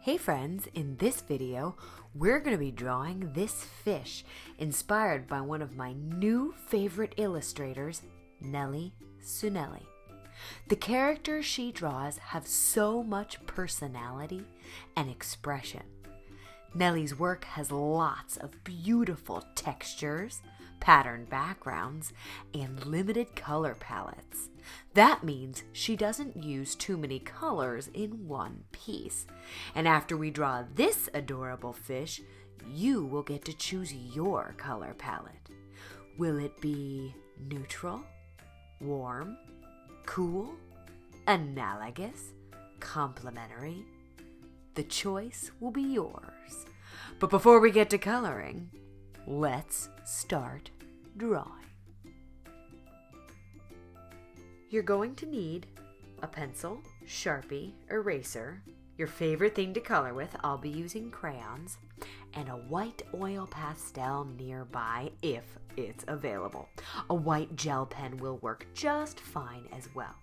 Hey friends, in this video, we're going to be drawing this fish inspired by one of my new favorite illustrators, Nelli Suneli. The characters she draws have so much personality and expression. Nelli's work has lots of beautiful textures, patterned backgrounds, and limited color palettes. That means she doesn't use too many colors in one piece. And after we draw this adorable fish, you will get to choose your color palette. Will it be neutral, warm, cool, analogous, complementary? The choice will be yours. But before we get to coloring, let's start drawing. You're going to need a pencil, Sharpie, eraser, your favorite thing to color with, I'll be using crayons, and a white oil pastel nearby if it's available. A white gel pen will work just fine as well.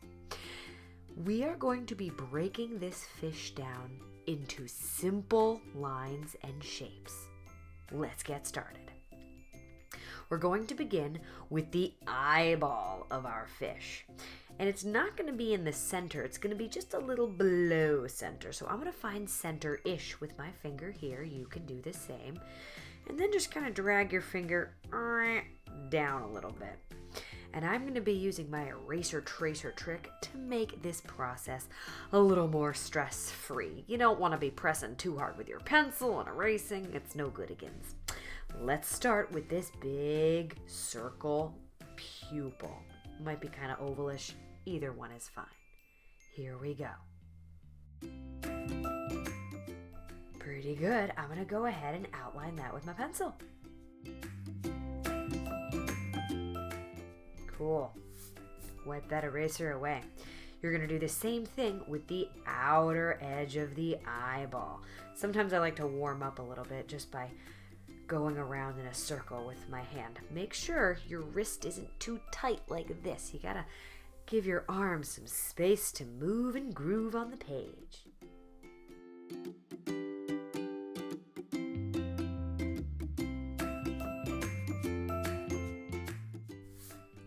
We are going to be breaking this fish down into simple lines and shapes. Let's get started. We're going to begin with the eyeball of our fish. And it's not going to be in the center. It's going to be just a little below center. So I'm going to find center-ish with my finger here. You can do the same. And then just kind of drag your finger down a little bit. And I'm going to be using my eraser tracer trick to make this process a little more stress-free. You don't want to be pressing too hard with your pencil and erasing. It's no good again. Let's start with this big circle pupil. Might be kind of ovalish. Either one is fine. Here we go. Pretty good. I'm going to go ahead and outline that with my pencil. Cool. Wipe that eraser away. You're going to do the same thing with the outer edge of the eyeball. Sometimes I like to warm up a little bit just by going around in a circle with my hand. Make sure your wrist isn't too tight like this. You gotta give your arms some space to move and groove on the page.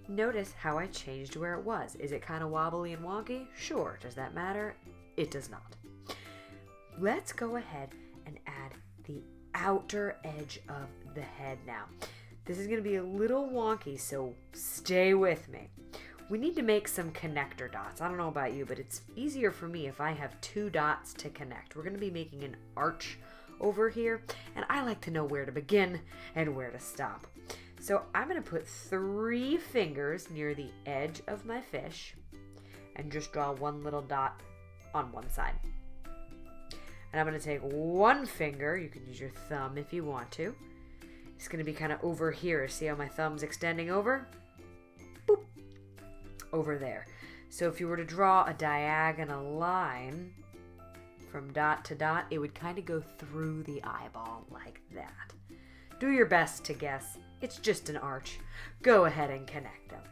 Notice how I changed where it was. Is it kind of wobbly and wonky? Sure. Does that matter? It does not. Let's go ahead and add the outer edge of the head now. This is going to be a little wonky, so stay with me. We need to make some connector dots. I don't know about you, but it's easier for me if I have two dots to connect. We're going to be making an arch over here, and I like to know where to begin and where to stop. So I'm going to put 3 fingers near the edge of my fish and just draw one little dot on one side. And I'm going to take 1 finger, you can use your thumb if you want to. It's going to be kind of over here. See how my thumb's extending over? Boop. Over there. So if you were to draw a diagonal line from dot to dot, it would kind of go through the eyeball like that. Do your best to guess. It's just an arch. Go ahead and connect them.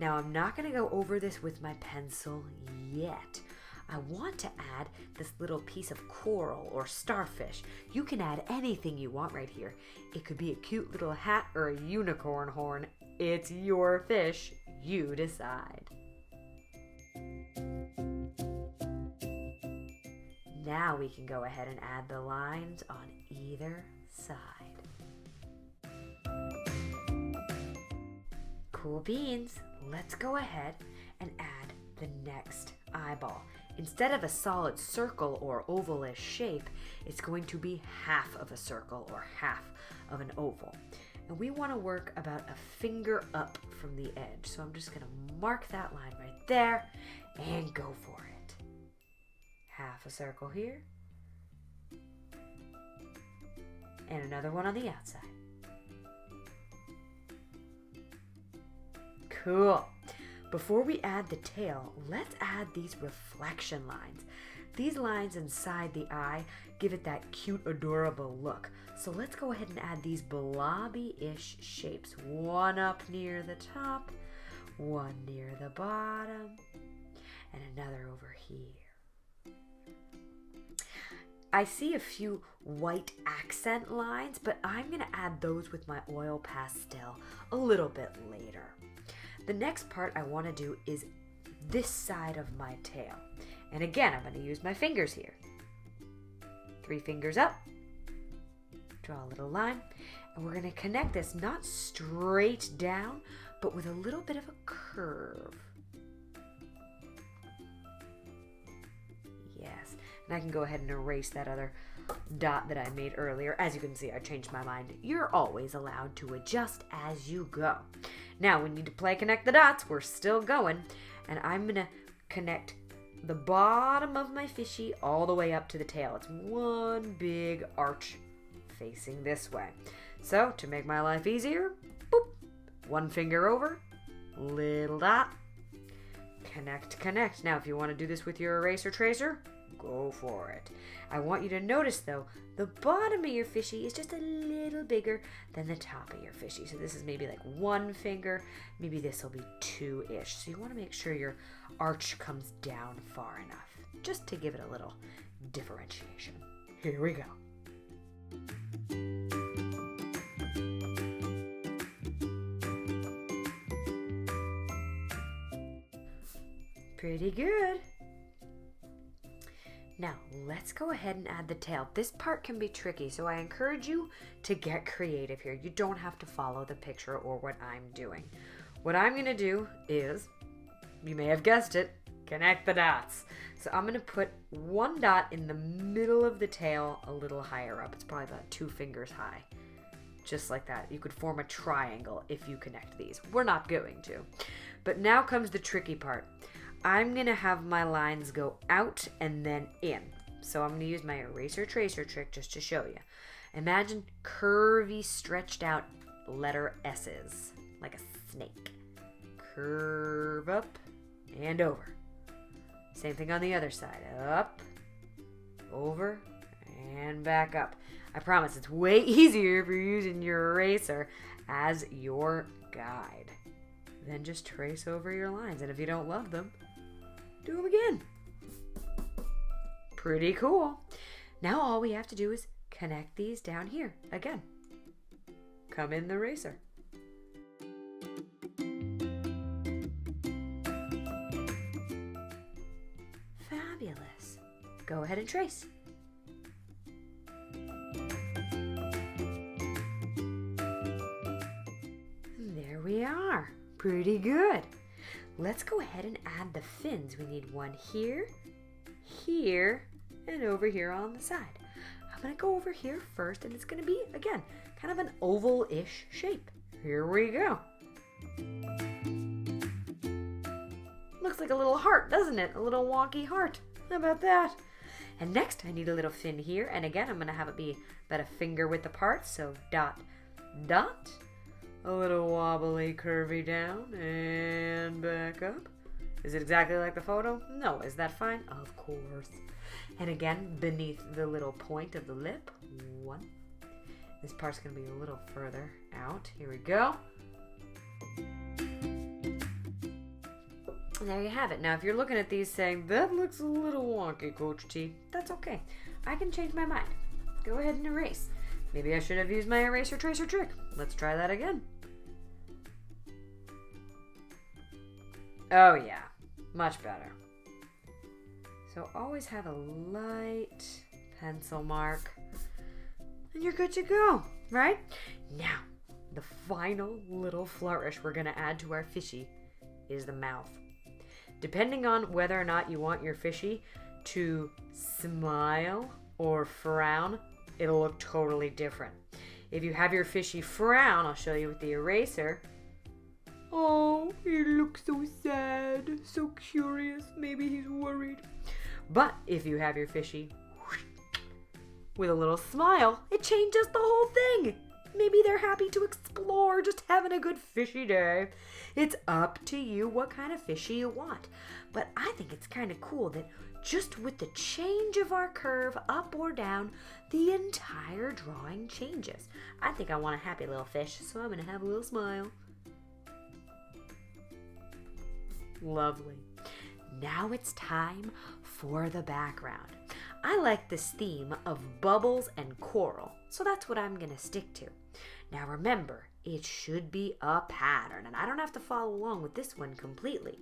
Now I'm not going to go over this with my pencil yet. I want to add this little piece of coral or starfish. You can add anything you want right here. It could be a cute little hat or a unicorn horn. It's your fish. You decide. Now we can go ahead and add the lines on either side. Cool beans. Let's go ahead and add the next eyeball. Instead of a solid circle or ovalish shape, it's going to be half of a circle or half of an oval. And we want to work about a finger up from the edge. So I'm just going to mark that line right there and go for it. Half a circle here. And another one on the outside. Cool. Before we add the tail, let's add these reflection lines. These lines inside the eye give it that cute, adorable look. So let's go ahead and add these blobby-ish shapes. One up near the top, one near the bottom, and another over here. I see a few white accent lines, but I'm going to add those with my oil pastel a little bit later. The next part I want to do is this side of my tail. And again, I'm going to use my fingers here. 3 fingers up, draw a little line, and we're going to connect this not straight down, but with a little bit of a curve. Yes, and I can go ahead and erase that other dot that I made earlier. As you can see, I changed my mind. You're always allowed to adjust as you go. Now, we need to play connect the dots. We're still going, and I'm going to connect the bottom of my fishy all the way up to the tail. It's one big arch facing this way. So, to make my life easier, boop, 1 finger over, little dot, connect, connect. Now, if you want to do this with your eraser tracer, go for it. I want you to notice, though, the bottom of your fishy is just a little bigger than the top of your fishy. So this is maybe like 1 finger. Maybe this will be 2-ish. So you want to make sure your arch comes down far enough, just to give it a little differentiation. Here we go. Pretty good. Now, let's go ahead and add the tail. This part can be tricky, so I encourage you to get creative here. You don't have to follow the picture or what I'm doing. What I'm going to do is, you may have guessed it, connect the dots. So I'm going to put 1 dot in the middle of the tail a little higher up. It's probably about 2 fingers high. Just like that. You could form a triangle if you connect these. We're not going to. But now comes the tricky part. I'm going to have my lines go out and then in. So I'm going to use my eraser tracer trick just to show you. Imagine curvy, stretched out letter S's, like a snake. Curve up and over. Same thing on the other side. Up, over, and back up. I promise it's way easier if you're using your eraser as your guide. Then just trace over your lines. And if you don't love them, do them again. Pretty cool. Now all we have to do is connect these down here. Again, come in the eraser. Fabulous. Go ahead and trace. There we are. Pretty good. Let's go ahead and add the fins. We need 1 here, here, and over here on the side. I'm going to go over here first, and it's going to be, again, kind of an oval-ish shape. Here we go. Looks like a little heart, doesn't it? A little wonky heart. How about that? And next, I need a little fin here, and again, I'm going to have it be about a finger width apart, so dot, dot. A little wobbly, curvy down, and back up. Is it exactly like the photo? No. Is that fine? Of course. And again, beneath the little point of the lip. 1. This part's going to be a little further out. Here we go. And there you have it. Now, if you're looking at these saying, that looks a little wonky, Coach T, that's okay. I can change my mind. Go ahead and erase. Maybe I should have used my eraser tracer trick. Let's try that again. Oh yeah, much better. So always have a light pencil mark and you're good to go, right? Now, the final little flourish we're gonna add to our fishy is the mouth. Depending on whether or not you want your fishy to smile or frown, it'll look totally different. If you have your fishy frown, I'll show you with the eraser. Oh, he looks so sad, so curious. Maybe he's worried. But if you have your fishy with a little smile, it changes the whole thing. Maybe they're happy to explore, just having a good fishy day. It's up to you what kind of fishy you want. But I think it's kind of cool that just with the change of our curve up or down, the entire drawing changes. I think I want a happy little fish, so I'm going to have a little smile. Lovely. Now it's time for the background. I like this theme of bubbles and coral, so that's what I'm going to stick to. Now remember, it should be a pattern, and I don't have to follow along with this one completely.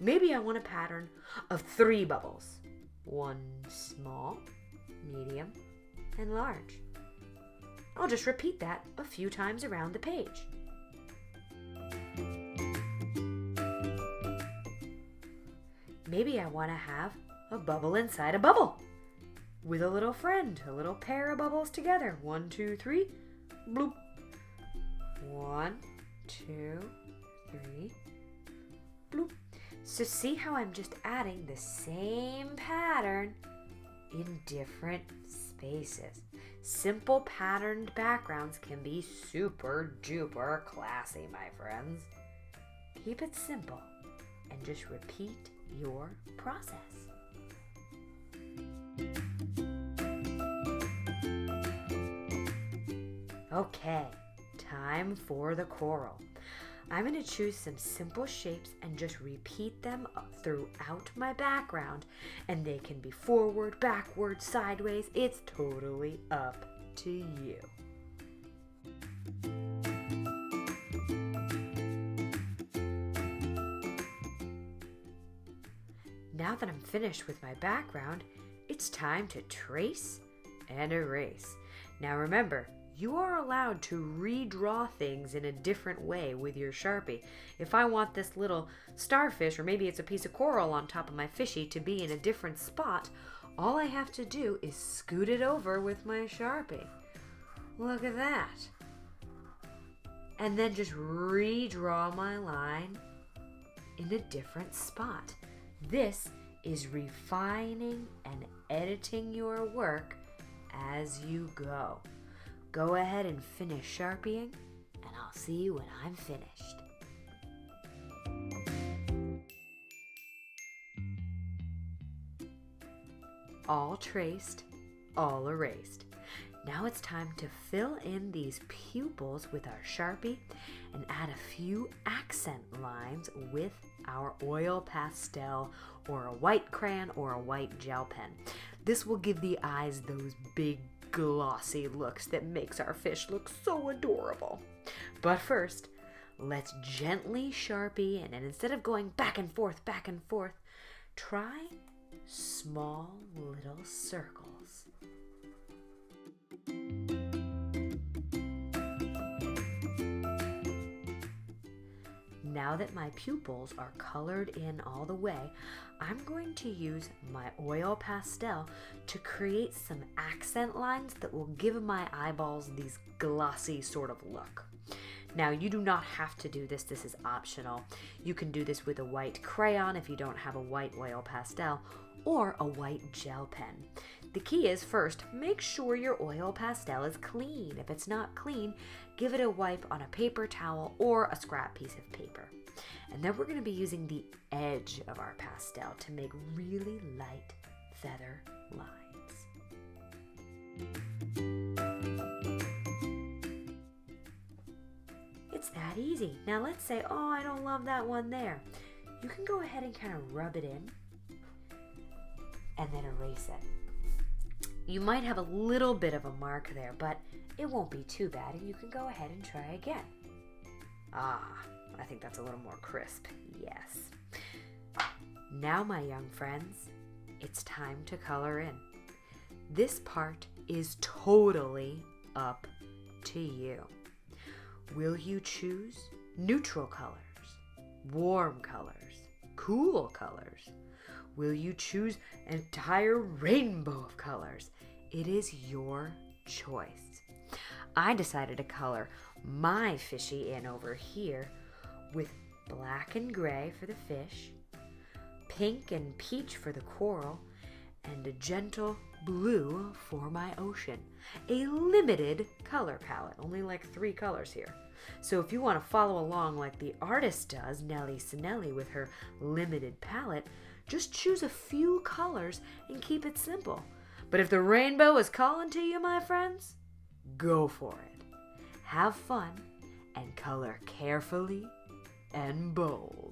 Maybe I want a pattern of 3 bubbles. 1 small, medium, and large. I'll just repeat that a few times around the page. Maybe I want to have a bubble inside a bubble with a little friend, a little pair of bubbles together. 1, 2, 3, bloop. 1, 2, 3, bloop. So see how I'm just adding the same pattern in different spaces. Simple patterned backgrounds can be super duper classy, my friends. Keep it simple and just repeat your process. Okay, time for the coral. I'm going to choose some simple shapes and just repeat them throughout my background, and they can be forward, backward, sideways. It's totally up to you. Now that I'm finished with my background, it's time to trace and erase. Now remember, you are allowed to redraw things in a different way with your Sharpie. If I want this little starfish, or maybe it's a piece of coral on top of my fishy, to be in a different spot, all I have to do is scoot it over with my Sharpie. Look at that. And then just redraw my line in a different spot. This is refining and editing your work as you go. Go ahead and finish Sharpieing, and I'll see you when I'm finished. All traced, all erased. Now it's time to fill in these pupils with our Sharpie and add a few accent lines with our oil pastel or a white crayon or a white gel pen. This will give the eyes those big glossy looks that makes our fish look so adorable. But first, let's gently Sharpie in, and instead of going back and forth, try small little circles. Now that my pupils are colored in all the way, I'm going to use my oil pastel to create some accent lines that will give my eyeballs these glossy sort of look. Now, you do not have to do this. This is optional. You can do this with a white crayon if you don't have a white oil pastel, or a white gel pen. The key is, first, make sure your oil pastel is clean. If it's not clean, give it a wipe on a paper towel or a scrap piece of paper. And then we're going to be using the edge of our pastel to make really light feather lines. It's that easy. Now let's say, oh, I don't love that one there. You can go ahead and kind of rub it in and then erase it. You might have a little bit of a mark there, but it won't be too bad, and you can go ahead and try again. I think that's a little more crisp. Yes. Now, my young friends, it's time to color in. This part is totally up to you. Will you choose neutral colors, warm colors, cool colors? Will you choose an entire rainbow of colors? It is your choice. I decided to color my fishy in over here with black and gray for the fish, pink and peach for the coral, and a gentle blue for my ocean. A limited color palette, only like 3 colors here. So if you want to follow along like the artist does, Nelli Suneli, with her limited palette, just choose a few colors and keep it simple. But if the rainbow is calling to you, my friends, go for it. Have fun and color carefully and bold.